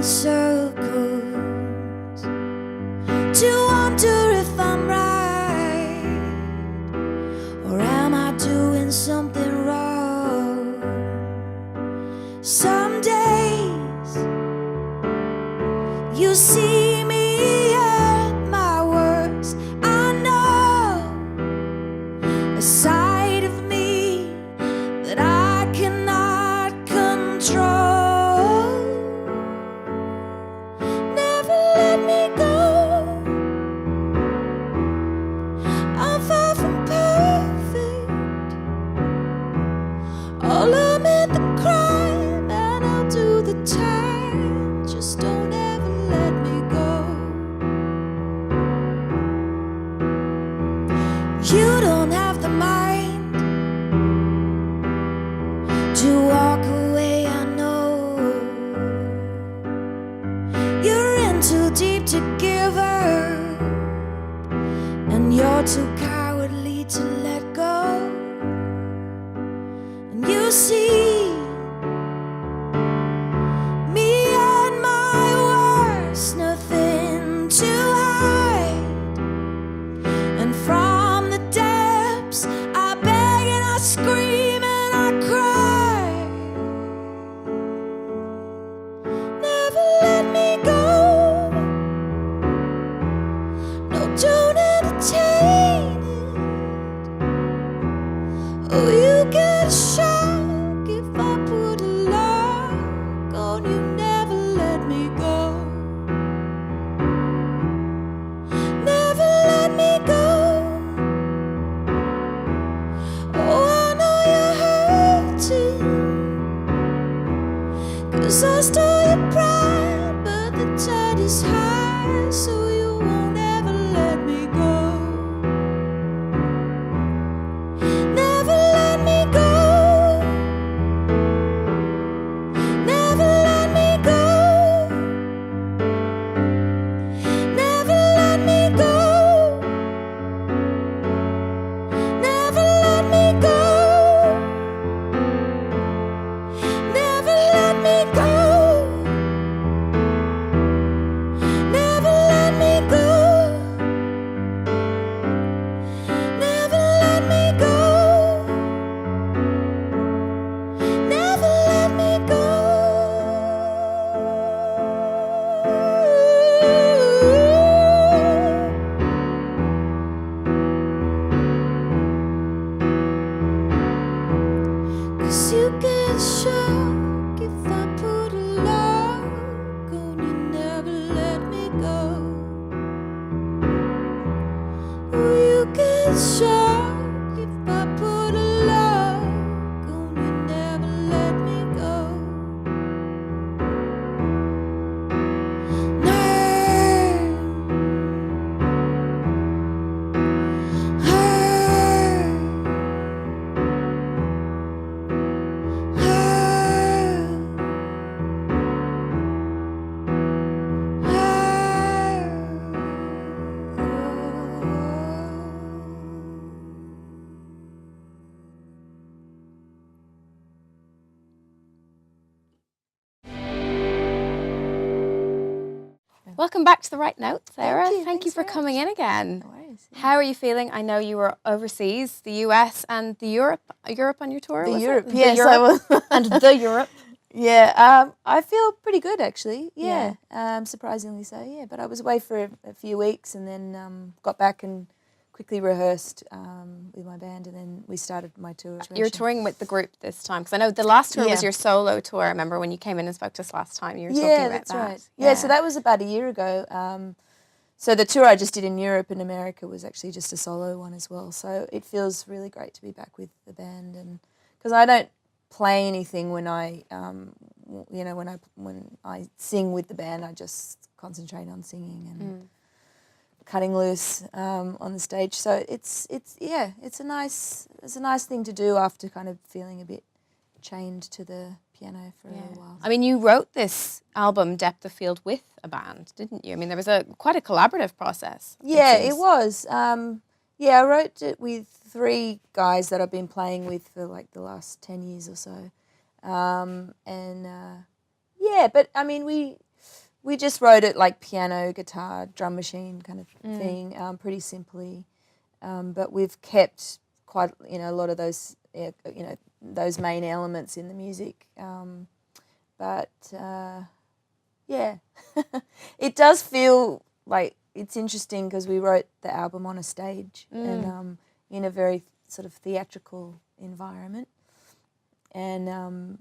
circles to wonder if I'm right, or am I doing something wrong? Some days you see me at my worst. I know a side of me that I cannot control. Never let me go. I'm far from perfect. I'll admit the crime and I'll do the time. Just don't ever let me go. You don't have the mind to walk away, I know. You're in too deep to give her, and you're too cowardly to let go. And you see me at my worst, nothing to hide. And from the depths I beg and I scream and I cry. Never let me go. No, don't entertain it. Oh, you get a shock if I put a lock on you. Never let me go. Never let me go. Oh, I know you're hurting, 'cause I stole your pride, but the tide is high, so you won't ever let me go. Never let me go. Never let me go. Never let me go. Never let me go. Never let me go. Never let me go. Never let me go. Never let me go. Cause you get shocked if I put a lock on you. Never let me go. Oh, you get shocked if I put a lock on you. Never let me go. No. Welcome back to The Right Note, Sarah. Thank you. Thank you Thanks for very coming in again. No worries. How are you feeling? I know you were overseas, the US and the Europe on your tour, was Europe, it? yes, the I Europe was. and the Europe. Yeah, I feel pretty good actually. Yeah, surprisingly so. Yeah, but I was away for a few weeks and then got back and quickly rehearsed with my band, and then we started my tour. You're touring with the group this time, because I know the last tour Yeah. was your solo tour. I remember when you came in and spoke to us last time, you were talking Yeah, about that's that. right. Yeah, so that was about a year ago. So the tour I just did in Europe and America was actually just a solo one as well. So it feels really great to be back with the band, and because I don't play anything when I, when I sing with the band, I just concentrate on singing and cutting loose on the stage. So it's a nice thing to do after kind of feeling a bit chained to the piano for a little while. I mean, you wrote this album, Depth of Field, with a band, didn't you? I mean, there was quite a collaborative process. Yeah, it was. I wrote it with 3 guys that I've been playing with for like the last 10 years or so. But I mean, we just wrote it like piano, guitar, drum machine kind of thing, pretty simply. But we've kept quite, a lot of those, those main elements in the music. But yeah, it does feel like it's interesting because we wrote the album on a stage and in a very sort of theatrical environment. And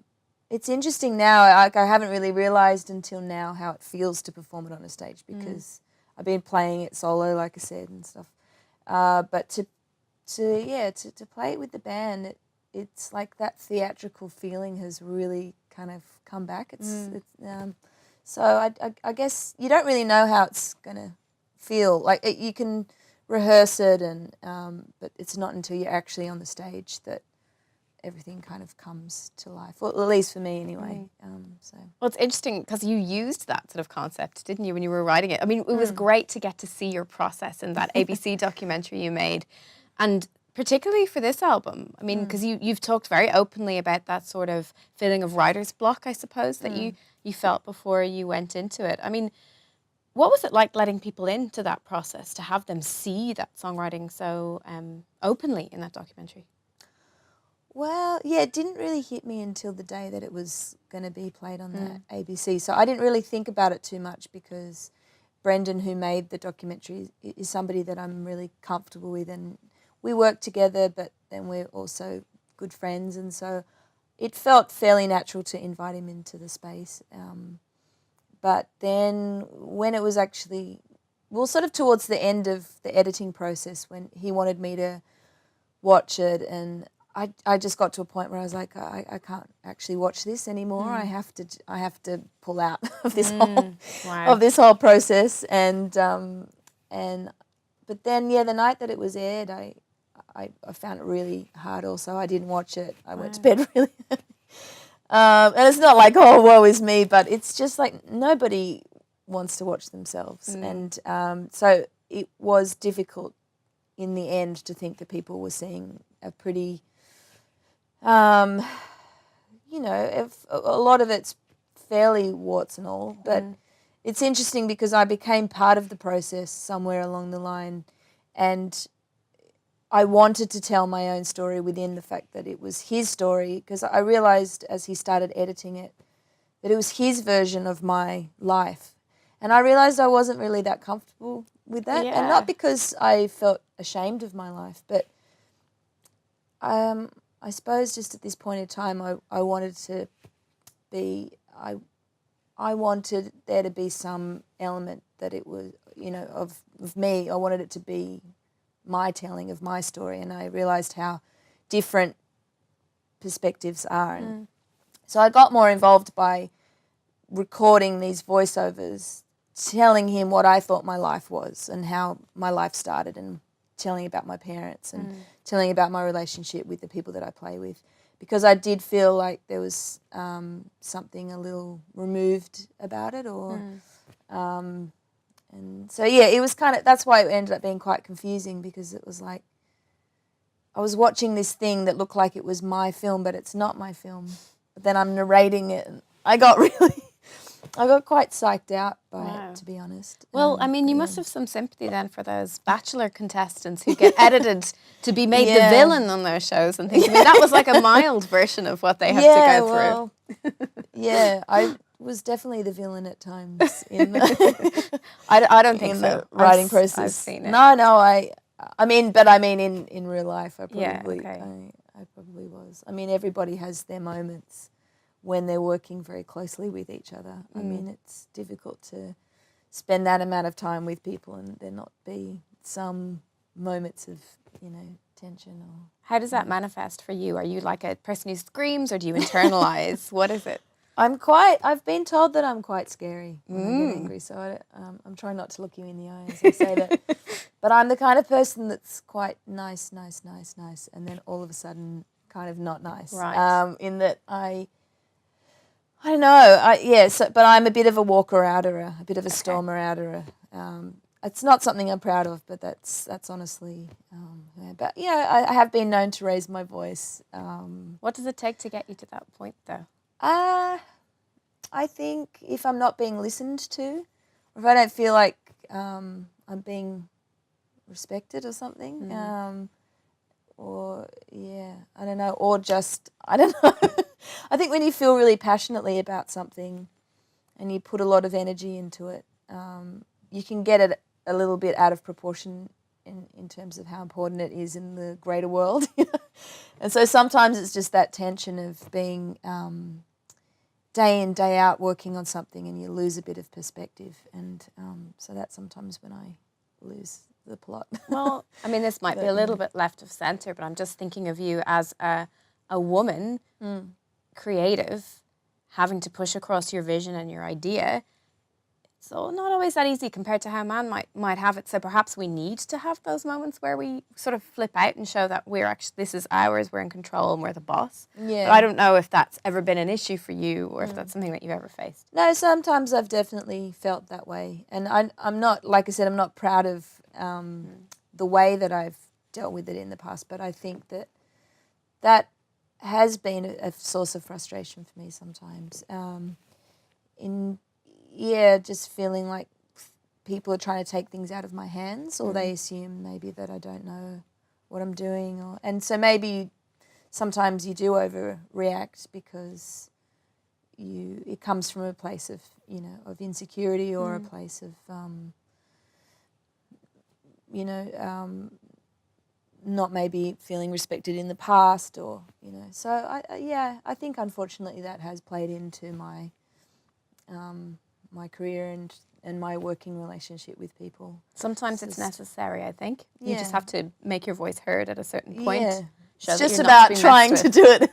it's interesting now. I haven't really realised until now how it feels to perform it on a stage because I've been playing it solo, like I said, and stuff. But to play it with the band, it's like that theatrical feeling has really kind of come back. So I guess you don't really know how it's gonna feel. Like you can rehearse it, but it's not until you're actually on the stage that everything kind of comes to life. Well, at least for me, anyway. Well, it's interesting because you used that sort of concept, didn't you, when you were writing it? I mean, it was great to get to see your process in that ABC documentary you made, and particularly for this album. I mean, because you've talked very openly about that sort of feeling of writer's block, I suppose, that you felt before you went into it. I mean, what was it like letting people into that process, to have them see that songwriting so openly in that documentary? Well, yeah, it didn't really hit me until the day that it was going to be played on the ABC. So I didn't really think about it too much because Brendan, who made the documentary, is somebody that I'm really comfortable with, and we work together, but then we're also good friends, and so it felt fairly natural to invite him into the space. But then when it was actually, well, sort of towards the end of the editing process, when he wanted me to watch it, and I just got to a point where I was like, I can't actually watch this anymore. I have to pull out of this whole process. And but then the night that it was aired, I found it really hard. Also, I didn't watch it. I went to bed really. And it's not like, oh, woe is me, but it's just like nobody wants to watch themselves, and so it was difficult in the end to think that people were seeing a pretty. If a lot of it's fairly warts and all, but it's interesting because I became part of the process somewhere along the line, and I wanted to tell my own story within the fact that it was his story, because I realised as he started editing it that it was his version of my life, and I realised I wasn't really that comfortable with that, and not because I felt ashamed of my life, but I suppose just at this point in time, I wanted to be, I wanted there to be some element that it was, of me. I wanted it to be my telling of my story, and I realised how different perspectives are. And so I got more involved by recording these voiceovers, telling him what I thought my life was and how my life started, and telling about my parents and telling about my relationship with the people that I play with, because I did feel like there was something a little removed about it, and so it was kind of, that's why it ended up being quite confusing, because it was like I was watching this thing that looked like it was my film, but it's not my film. But then I'm narrating it, and I got quite psyched out by it, to be honest. Well, I mean, you must have some sympathy then for those Bachelor contestants who get edited to be made the villain on those shows and things. I mean, that was like a mild version of what they have to go through. I was definitely the villain at times in I don't think so. The writing process. I've seen it. No, I mean in real life, I probably I probably was. I mean, everybody has their moments when they're working very closely with each other. I mean, it's difficult to spend that amount of time with people and there not be some moments of, tension. Or how does that manifest for you? Are you like a person who screams, or do you internalize? What is it? I've been told that I'm quite scary when I get angry, so I'm trying not to look you in the eye as I say that. But I'm the kind of person that's quite nice, and then all of a sudden kind of not nice. Right. In that I don't know. But I'm a bit of a walker-outer, a bit of a stormer-outer. It's not something I'm proud of, but that's honestly. But I have been known to raise my voice. What does it take to get you to that point, though? I think if I'm not being listened to, or if I don't feel like I'm being respected or something, or I don't know, or just I don't know. I think when you feel really passionately about something, and you put a lot of energy into it, you can get it a little bit out of proportion in terms of how important it is in the greater world. And so sometimes it's just that tension of being day in, day out working on something, and you lose a bit of perspective. And so that's sometimes when I lose the plot. Well, I mean, this might be a little bit left of centre, but I'm just thinking of you as a woman, creative, having to push across your vision and your idea. So not always that easy compared to how a man might have it. So perhaps we need to have those moments where we sort of flip out and show that we're actually, this is ours, we're in control and we're the boss. Yeah. But I don't know if that's ever been an issue for you or if that's something that you've ever faced. No, sometimes I've definitely felt that way. And I'm not, like I said, I'm not proud of the way that I've dealt with it in the past, but I think that has been a source of frustration for me sometimes. Just feeling like people are trying to take things out of my hands, or they assume maybe that I don't know what I'm doing, and so maybe sometimes you do overreact because it comes from a place of of insecurity, or a place of not maybe feeling respected in the past, or so I think unfortunately that has played into my my career and my working relationship with people. Sometimes it's necessary, I think. You just have to make your voice heard at a certain point. Yeah. Show It's that just you're not about trying to do it.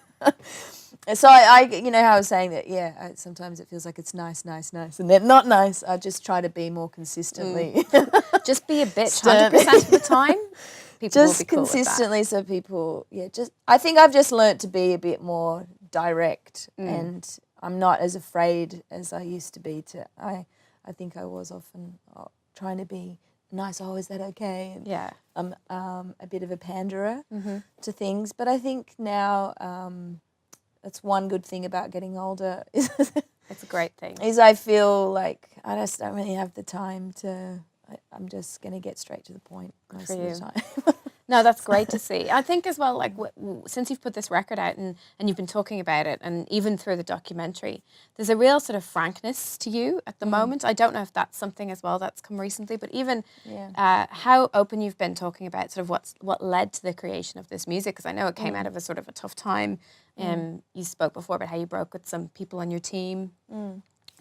So I how I was saying that, sometimes it feels like it's nice, and then not nice. I just try to be more consistently. Just be a bitch 100% of the time. People will be cool consistently, so people, I think I've just learnt to be a bit more direct, and I'm not as afraid as I used to be I think I was often trying to be nice. Oh, is that okay? And I'm a bit of a panderer to things, but I think now that's one good thing about getting older. It's a great thing. Is I feel like I just don't really have the time to. I'm just going to get straight to the point most of the time. No, that's great to see. I think as well, like since you've put this record out and you've been talking about it, and even through the documentary, there's a real sort of frankness to you at the moment. I don't know if that's something as well that's come recently, but even how open you've been talking about sort of what led to the creation of this music, because I know it came out of a sort of a tough time. You spoke before about how you broke with some people on your team,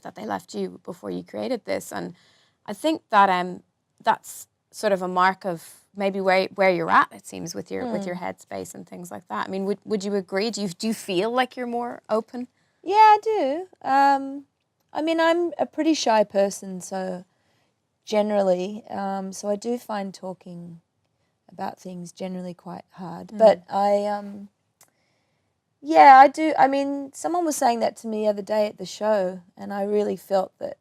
that they left you before you created this, and I think that that's sort of a mark of maybe where you're at, it seems, with your headspace and things like that. I mean, would you agree? Do you feel like you're more open? Yeah, I do. I mean, I'm a pretty shy person, so generally, so I do find talking about things generally quite hard. But I do. I mean, someone was saying that to me the other day at the show, and I really felt that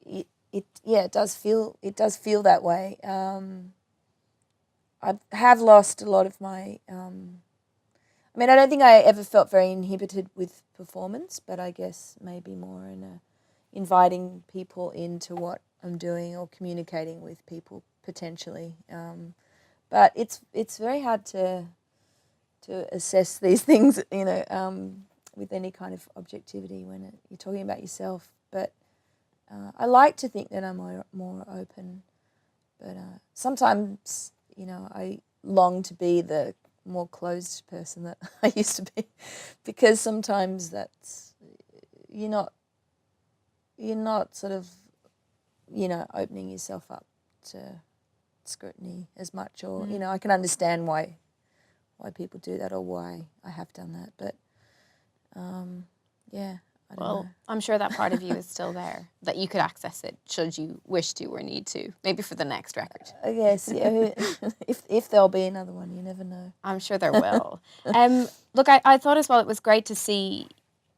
it does feel that way. I have lost a lot of my. I mean, I don't think I ever felt very inhibited with performance, but I guess maybe more in inviting people into what I'm doing or communicating with people potentially. But it's very hard to assess these things, with any kind of objectivity when you're talking about yourself. But I like to think that I'm more open, but sometimes, I long to be the more closed person that I used to be, because sometimes that's you're not sort of opening yourself up to scrutiny as much, or I can understand why people do that, or why I have done that, but I don't know. I'm sure that part of you is still there, that you could access it should you wish to or need to, maybe for the next record. I guess, if there'll be another one, you never know. I'm sure there will. Look, I thought as well it was great to see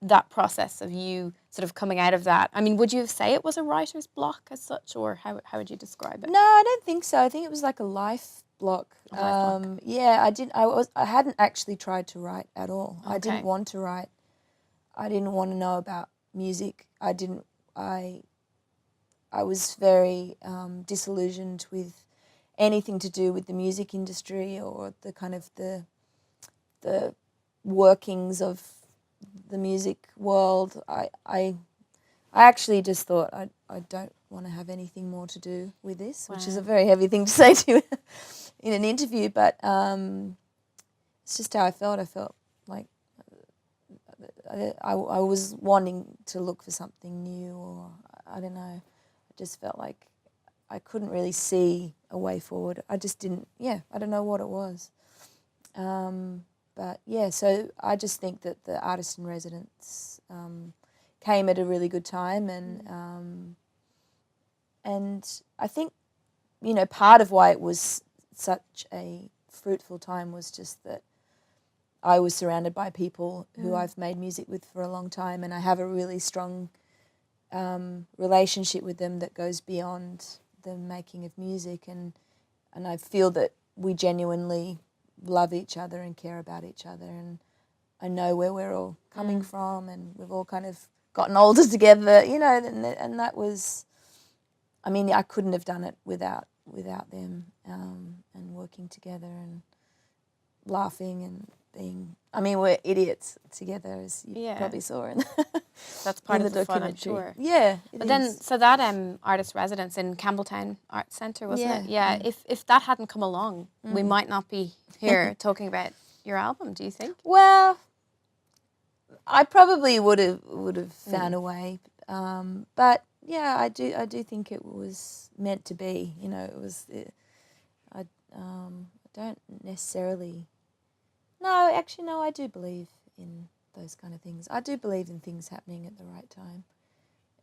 that process of you sort of coming out of that. I mean, would you say it was a writer's block as such, or how would you describe it? No, I don't think so. I think it was like a life block. Yeah, I hadn't actually tried to write at all. Okay. I didn't want to write. I didn't want to know about music. I was very disillusioned with anything to do with the music industry or the kind of the workings of the music world. I actually just thought I don't want to have anything more to do with this, which is a very heavy thing to say to you in an interview, but it's just how I felt. I felt like I was wanting to look for something new, or I don't know. I just felt like I couldn't really see a way forward. I just didn't, I don't know what it was. But yeah, so I just think that the Artist in Residence came at a really good time, and I think, part of why it was such a fruitful time was just that I was surrounded by people who I've made music with for a long time, and I have a really strong relationship with them that goes beyond the making of music, and I feel that we genuinely love each other and care about each other, and I know where we're all coming from, and we've all kind of gotten older together, and that was, I couldn't have done it without them, and working together and laughing and being, we're idiots together, as you probably saw in that's part in of the fun, I'm documentary. sure. Yeah, But then, so that artist residence in Campbelltown Arts Centre, wasn't it? Yeah. If that hadn't come along, we might not be here talking about your album. Do you think? Well, I probably would have found a way, but yeah, I do think it was meant to be. It was. I don't necessarily. No, actually, no. I do believe in those kind of things. I do believe in things happening at the right time,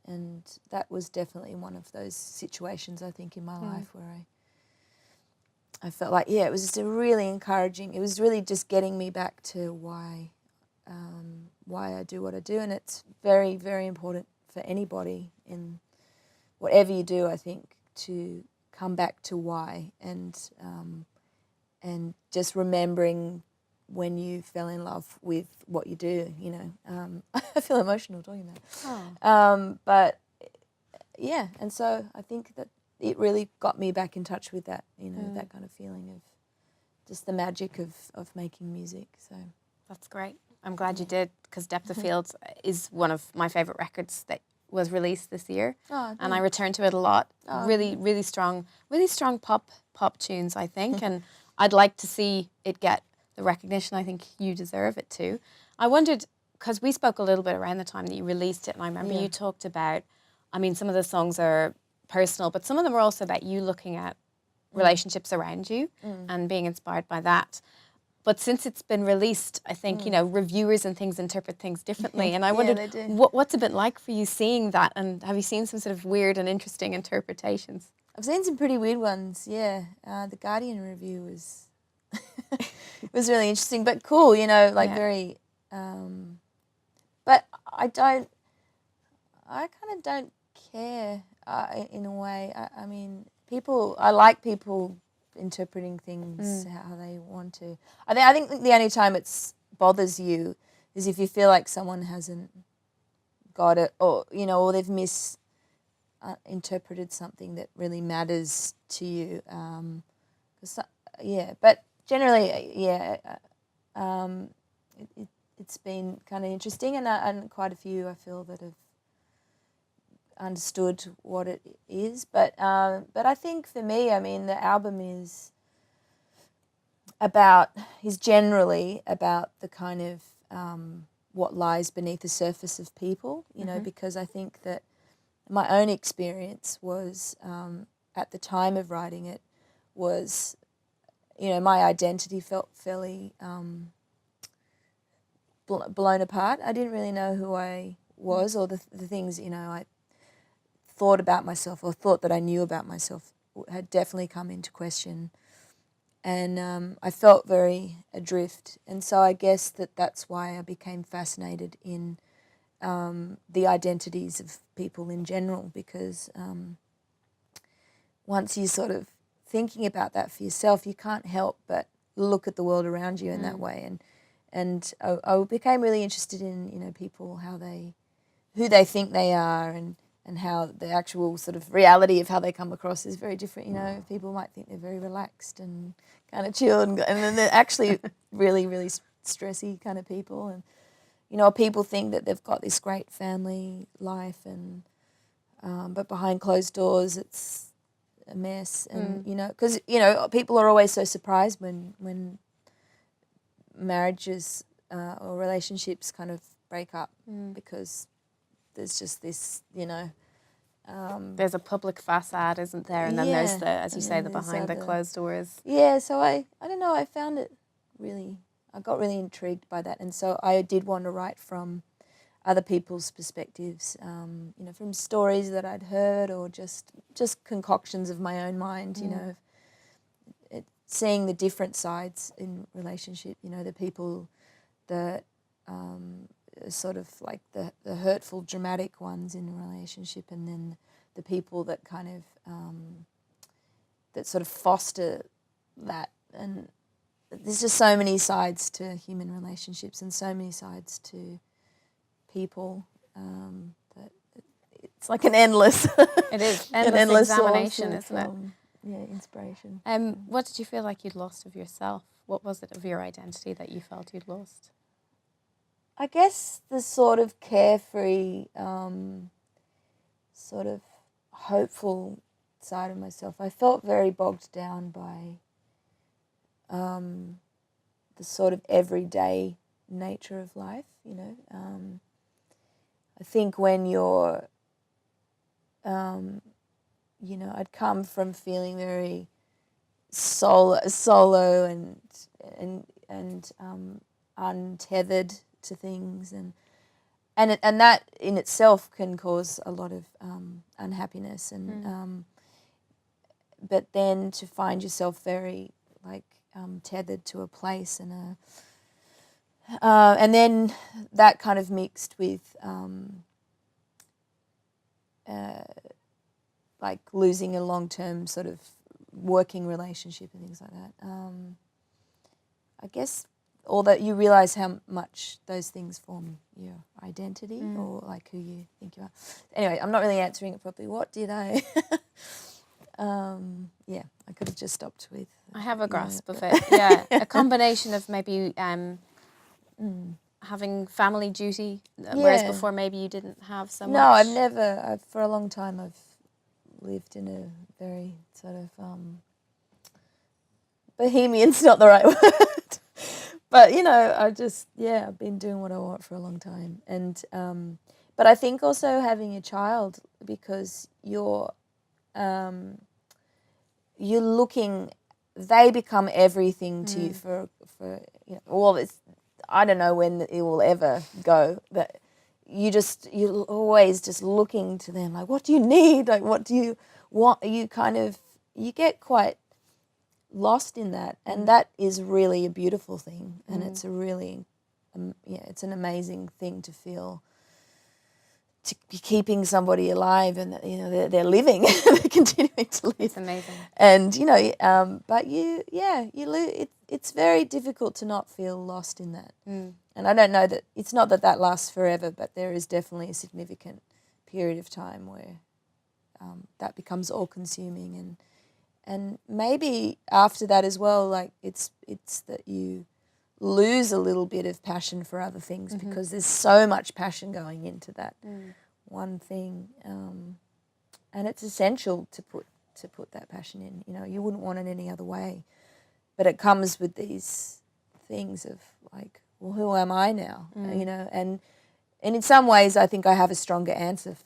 and that was definitely one of those situations, I think, in my life where I felt like, it was just a really encouraging. It was really just getting me back to why I do what I do, and it's very, very important for anybody in whatever you do, I think, to come back to why, and just remembering when you fell in love with what you do. I feel emotional talking about it. But yeah, and so I think that it really got me back in touch with that, that kind of feeling of just the magic of making music. So that's great. I'm glad you did, because Depth of Field is one of my favourite records that was released this year, and I return to it a lot. Really strong pop tunes, I think, and I'd like to see it get the recognition I think you deserve it to. I wondered, because we spoke a little bit around the time that you released it, and I remember you talked about, some of the songs are personal, but some of them are also about you looking at relationships around you and being inspired by that. But since it's been released, I think, reviewers and things interpret things differently. And I wondered, what's it been like for you seeing that? And have you seen some sort of weird and interesting interpretations? I've seen some pretty weird ones, yeah. The Guardian review was was really interesting, but cool, very... but I kind of don't care in a way. I like people interpreting things how they want to. I think the only time it bothers you is if you feel like someone hasn't got it, or or they've misinterpreted something that really matters to you. But generally, it's been kind of interesting, and quite a few I feel that have understood what it is. But I think for me, the album is generally about the kind of what lies beneath the surface of people, because I think that my own experience was, at the time of writing it, was, my identity felt fairly blown apart. I didn't really know who I was, or the things, I thought about myself, or thought that I knew about myself, had definitely come into question. And I felt very adrift. And so I guess that's why I became fascinated in the identities of people in general, because once you sort of thinking about that for yourself, you can't help but look at the world around you in that way. And I became really interested in, people, how they who they think they are, and how the actual sort of reality of how they come across is very different. You know, people might think they're very relaxed and kind of chilled, and then they're actually really, really stressy kind of people. And, you know, people think that they've got this great family life, and but behind closed doors it's a mess. And, you know, because, you know, people are always so surprised when marriages or relationships kind of break up, because there's just this, you know. There's a public facade, isn't there? And then there's the, as you and say, then the there's behind the other- closed doors. Yeah, so I don't know, I found it really, I got really intrigued by that. And so I did want to write from other people's perspectives, you know, from stories that I'd heard, or just concoctions of my own mind, you know, seeing the different sides in relationship, you know, the people that sort of like the hurtful, dramatic ones in a relationship, and then the people that kind of that sort of foster that. And there's just so many sides to human relationships, and so many sides to people, that it's like an endless It is an endless source examination, of, isn't it? yeah, inspiration. What did you feel like you'd lost of yourself? What was it of your identity that you felt you'd lost? I guess the sort of carefree, sort of hopeful side of myself. I felt very bogged down by the sort of everyday nature of life, you know. I think when you're, you know, I'd come from feeling very solo and untethered to things, and that in itself can cause a lot of unhappiness, and but then to find yourself very like tethered to a place, and then that kind of mixed with like losing a long-term sort of working relationship and things like that. I guess all that, you realize how much those things form your identity, or like who you think you are. Anyway, I'm not really answering it properly. What did I? Yeah, I could have just stopped with. I have a you know, grasp of but- it. Yeah, a combination of maybe having family duty, whereas Yeah. before maybe you didn't have so much. No, I've never. For a long time, I've lived in a very sort of bohemian's not the right word, but you know, I've been doing what I want for a long time, and but I think also having a child, because you're looking, they become everything to you for you know, all this. I don't know when it will ever go, but you're always just looking to them, like, what do you need? Like, what do you want? You kind of, you get quite lost in that, and that is really a beautiful thing, and it's a really, it's an amazing thing to feel, to be keeping somebody alive, and that, you know, they're living, they're continuing to live. It's amazing. And you know, but it's very difficult to not feel lost in that. And I don't know that it's not that lasts forever, but there is definitely a significant period of time where that becomes all consuming, and maybe after that as well, like it's that you lose a little bit of passion for other things, because there's so much passion going into that one thing, and it's essential to put that passion in. You know, you wouldn't want it any other way, but it comes with these things of like, well, who am I now? You know, and in some ways, I think I have a stronger answer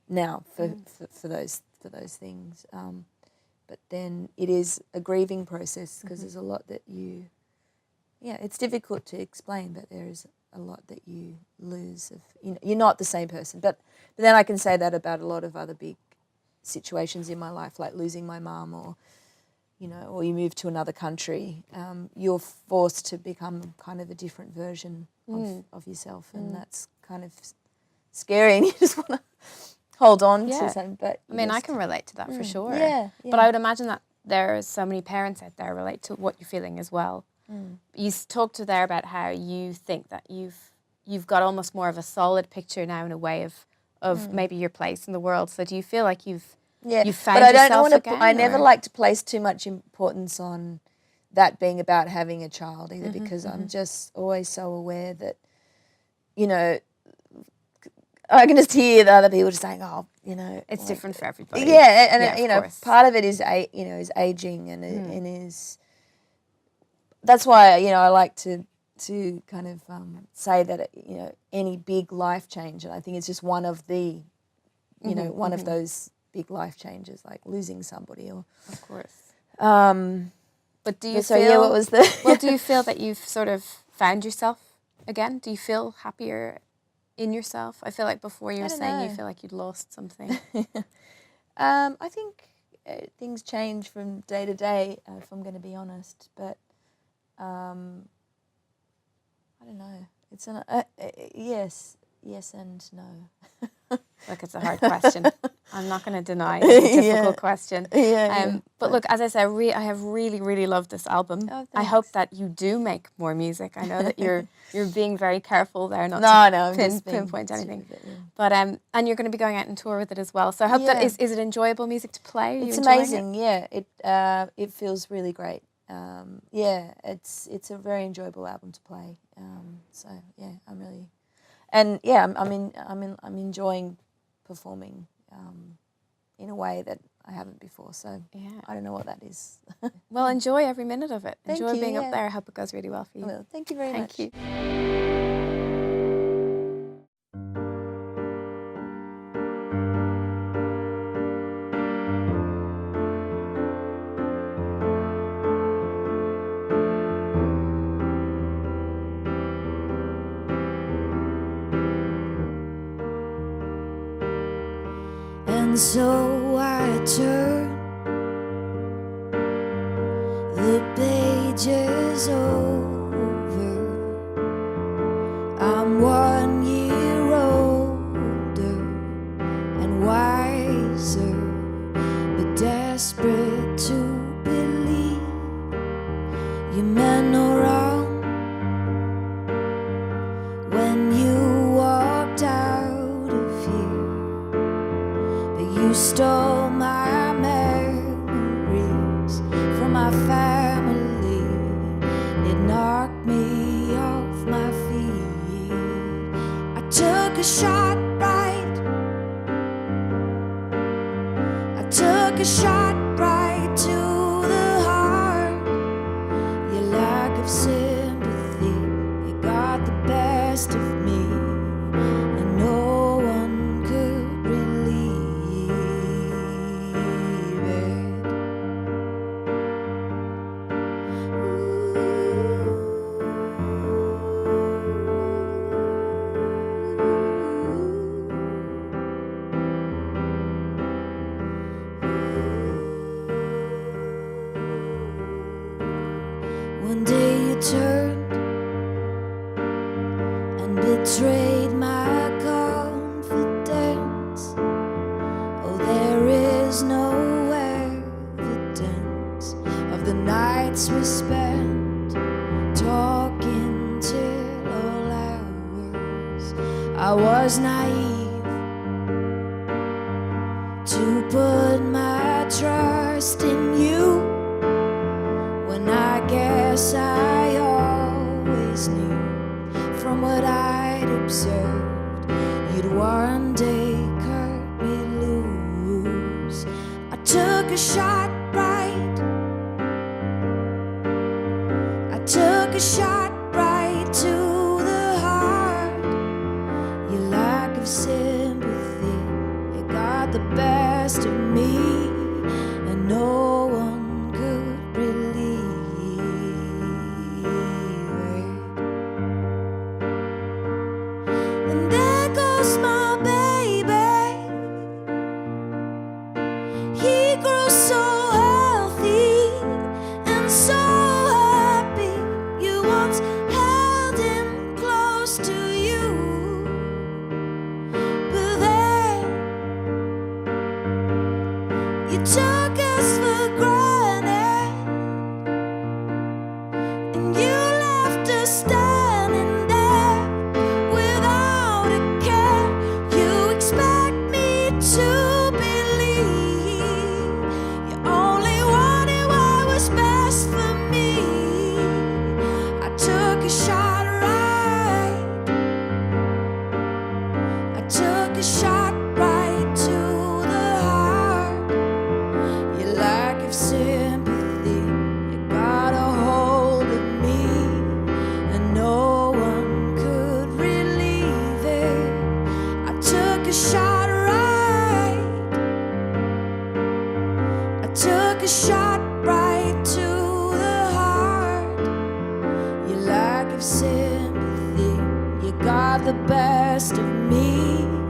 now for those things. But then it is a grieving process, because there's a lot that it's difficult to explain, but there is a lot that you lose. You're not the same person. But then I can say that about a lot of other big situations in my life, like losing my mum, or you know, or you move to another country. You're forced to become kind of a different version of yourself, and that's kind of scary, and you just want to hold on to something. But I mean, I can relate to that for sure. Yeah, But I would imagine that there are so many parents out there relate to what you're feeling as well. You talked to there about how you think that you've got almost more of a solid picture now in a way of of maybe your place in the world. So do you feel like you've Yeah, found but I don't yourself want to. again, I never or- like to place too much importance on that being about having a child either, because I'm just always so aware that, you know, I can just hear the other people just saying, "Oh, you know, It's like, different for everybody. yeah," and Yeah, you of know, course. part of it is is aging and is. That's why, you know, I like to kind of say that, you know, any big life change, and I think it's just one of the, you know, one of those big life changes, like losing somebody or. Of course. Um, But do you so feel? yeah, what was the? Well, do you feel that you've sort of found yourself again? Do you feel happier in yourself? I feel like before you were don't saying you know. feel like you'd lost something. I think things change from day to day, if I'm going to be honest. But I don't know. It's an yes, and no. Look, it's a hard question. I'm not going to deny it's a difficult Yeah. question. Yeah. But look, as I said, I have really, really loved this album. Oh, I hope thanks. that you do make more music. I know that you're being very careful there, not No, to I'm just being pinpoint anything. stupid, yeah. But and you're going to be going out on tour with it as well. So I hope that Yeah. is it enjoyable music to play? Are you It's enjoying amazing. Yeah, it feels really great. Yeah, it's a very enjoyable album to play. So yeah, I'm really, and yeah, I'm enjoying performing in a way that I haven't before. So Yeah. I don't know what that is. Well, enjoy every minute of it. Thank Enjoy you, being yeah. up there. I hope it goes really well for you. Well, thank you very much. Thank you. And so I turn the pages over. I'm 1 year older and wiser, but desperate to believe you meant no wrong when you walked out of here. You stole my memories from my family. It knocked me off my feet. I took a shot right. I took a shot right to the heart. Your lack of sympathy, it got the best of me, and no one could relieve it. One day you turned and betrayed my confidence. Oh, there is no evidence of the nights we spent talking till all hours. I was naive to put my trust in you, when I guess I always knew from what I'd observed you'd one day cut me loose. I took a shot right. I took a shot right to the heart. Your lack of sympathy, it got the best of me, and no one could relieve it. And there goes my baby. He grows so a shot right to the heart. Your lack of sympathy, you got a hold of me, and no one could relieve it. I took a shot right, I took a shot right to the heart. Your lack of sympathy, you got the best of me.